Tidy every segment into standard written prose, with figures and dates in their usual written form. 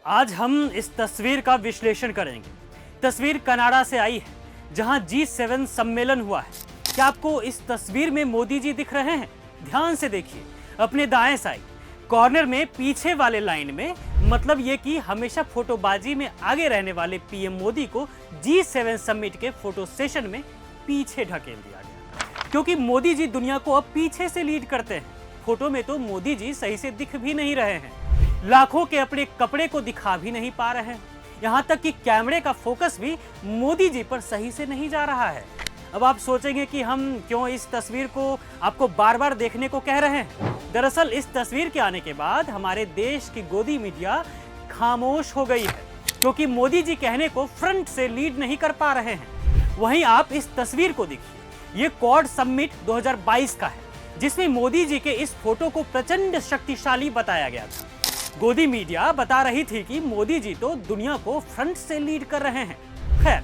आज हम इस तस्वीर का विश्लेषण करेंगे। तस्वीर कनाडा से आई है, जहां G7 सम्मेलन हुआ है। क्या आपको इस तस्वीर में मोदी जी दिख रहे हैं? ध्यान से देखिए, अपने दाएं साइड कॉर्नर में पीछे वाले लाइन में, मतलब ये कि हमेशा फोटोबाजी में आगे रहने वाले पीएम मोदी को G7 समिट के फोटो सेशन में पीछे ढकेल दिया गया, क्योंकि मोदी जी दुनिया को अब पीछे से लीड करते हैं। फोटो में तो मोदी जी सही से दिख भी नहीं रहे हैं, लाखों के अपने कपड़े को दिखा भी नहीं पा रहे हैं, यहाँ तक कि कैमरे का फोकस भी मोदी जी पर सही से नहीं जा रहा है। अब आप सोचेंगे कि हम क्यों इस तस्वीर को आपको बार बार देखने को कह रहे हैं। दरअसल इस तस्वीर के आने के बाद हमारे देश की गोदी मीडिया खामोश हो गई है, क्योंकि मोदी जी कहने को फ्रंट से लीड नहीं कर पा रहे हैं। वहीं आप इस तस्वीर को देखिए, ये क्वाड समिट 2022 का है, जिसमें मोदी जी के इस फोटो को प्रचंड शक्तिशाली बताया गया था। गोदी मीडिया बता रही थी कि मोदी जी तो दुनिया को फ्रंट से लीड कर रहे हैं। खैर,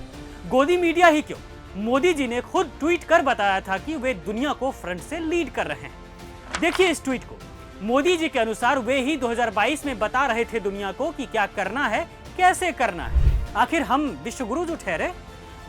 गोदी मीडिया ही क्यों, मोदी जी ने खुद ट्वीट कर बताया था कि वे दुनिया को फ्रंट से लीड कर रहे हैं। देखिए इस ट्वीट को। मोदी जी के अनुसार वे ही 2022 में बता रहे थे दुनिया को कि क्या करना है, कैसे करना है। आखिर हम विश्वगुरु जो ठहरे।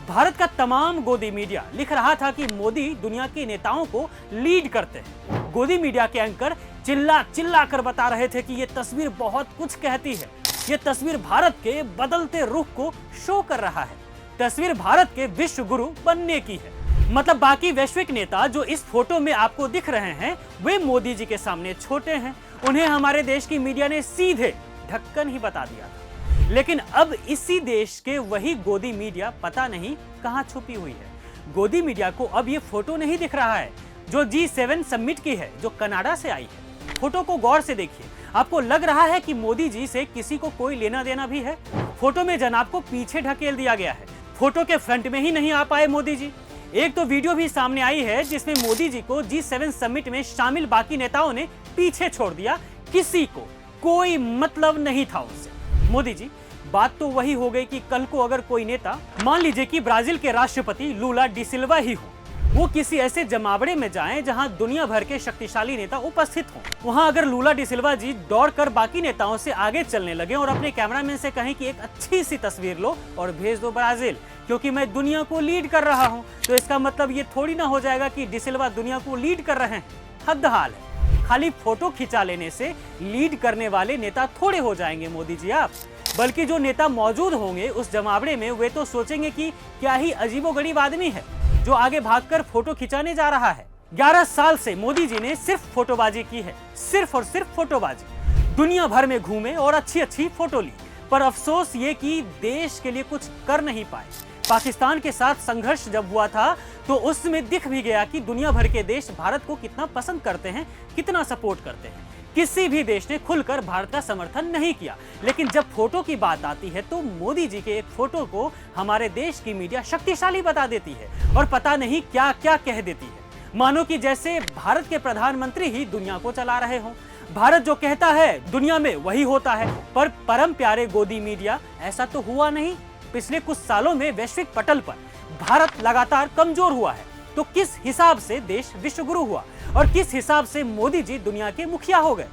भारत का तमाम गोदी मीडिया लिख रहा था कि मोदी दुनिया के नेताओं को लीड करते हैं। गोदी मीडिया के एंकर चिल्ला चिल्ला कर बता रहे थे कि ये तस्वीर बहुत कुछ कहती है। ये तस्वीर भारत के बदलते रुख को शो कर रहा है। तस्वीर भारत के विश्व गुरु बनने की है। मतलब बाकी वैश्विक नेता जो इस फोटो में आपको दिख रहे हैं, वे मोदी जी के सामने छोटे हैं। उन्हें हमारे देश की मीडिया ने सीधे ढक्कन ही बता दिया था। लेकिन अब इसी देश के वही गोदी मीडिया पता नहीं कहां छुपी हुई है। गोदी मीडिया को अब ये फोटो नहीं दिख रहा है जो G7 समिट की है, जो कनाडा से आई है। फोटो को गौर से देखिए, आपको लग रहा है कि मोदी जी से किसी को कोई लेना देना भी है। फोटो में जनाब को पीछे ढकेल दिया गया है। फोटो के फ्रंट में ही नहीं आ पाए मोदी जी। एक तो वीडियो भी सामने आई है जिसमें मोदी जी को G7 समिट में शामिल बाकी नेताओं ने पीछे छोड़ दिया। किसी को कोई मतलब नहीं था उनसे। मोदी जी, बात तो वही हो गई कि कल को अगर कोई नेता, मान लीजिए कि ब्राजील के राष्ट्रपति लूला डी सिल्वा ही हो, वो किसी ऐसे जमावड़े में जाएं जहां दुनिया भर के शक्तिशाली नेता उपस्थित हों, वहां अगर लूला डी सिल्वा जी दौड़कर बाकी नेताओं से आगे चलने लगे और अपने कैमरामैन से कहें कि एक अच्छी सी तस्वीर लो और भेज दो ब्राजील, क्योंकि मैं दुनिया को लीड कर रहा हूं, तो इसका मतलब ये थोड़ी ना हो जाएगा कि डी सिल्वा दुनिया को लीड कर रहे हैं। हद हाल है। खाली फोटो खिंचा लेने से लीड करने वाले नेता थोड़े हो जाएंगे मोदी जी आप, बल्कि जो नेता मौजूद होंगे उस जमावड़े में, वे तो सोचेंगे कि क्या ही अजीबोगरीब आदमी है जो आगे भागकर फोटो खिंचाने जा रहा है। 11 साल से मोदी जी ने सिर्फ फोटोबाजी की है, सिर्फ और सिर्फ फोटोबाजी। दुनिया भर में घूमे और अच्छी अच्छी फोटो ली, पर अफसोस ये कि देश के लिए कुछ कर नहीं पाए। पाकिस्तान के साथ संघर्ष जब हुआ था तो उसमें दिख भी गया कि दुनिया भर के देश भारत को कितना पसंद करते हैं, कितना सपोर्ट करते हैं। किसी भी देश ने खुलकर भारत का समर्थन नहीं किया। लेकिन जब फोटो की बात आती है तो मोदी जी के एक फोटो को हमारे देश की मीडिया शक्तिशाली बता देती है और पता नहीं क्या क्या कह देती है, मानो कि जैसे भारत के प्रधानमंत्री ही दुनिया को चला रहे हों। भारत जो कहता है दुनिया में वही होता है। पर परम प्यारे गोदी मीडिया, ऐसा तो हुआ नहीं। पिछले कुछ सालों में वैश्विक पटल पर भारत लगातार कमजोर हुआ है, तो किस हिसाब से देश विश्वगुरु हुआ और किस हिसाब से मोदी जी दुनिया के मुखिया हो गए।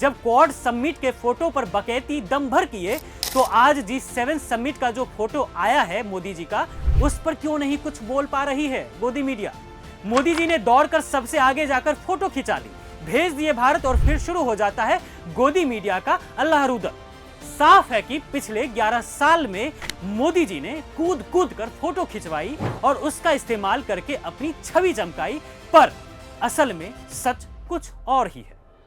जब क्वाड समिट के फोटो पर बकैती दम भर किए, तो आज G7 समिट का जो फोटो आया है मोदी जी का, उस पर क्यों नहीं कुछ बोल पा रही है गोदी मीडिया। मोदी जी ने दौड़कर सबसे आगे जाकर फोटो खिंचा ली, भेज दिए भारत, और फिर शुरू हो जाता है गोदी मीडिया का अल्लाह रुदर। साफ है कि पिछले 11 साल में मोदी जी ने कूद कूद कर फोटो खिंचवाई और उसका इस्तेमाल करके अपनी छवि चमकाई, पर असल में सच कुछ और ही है।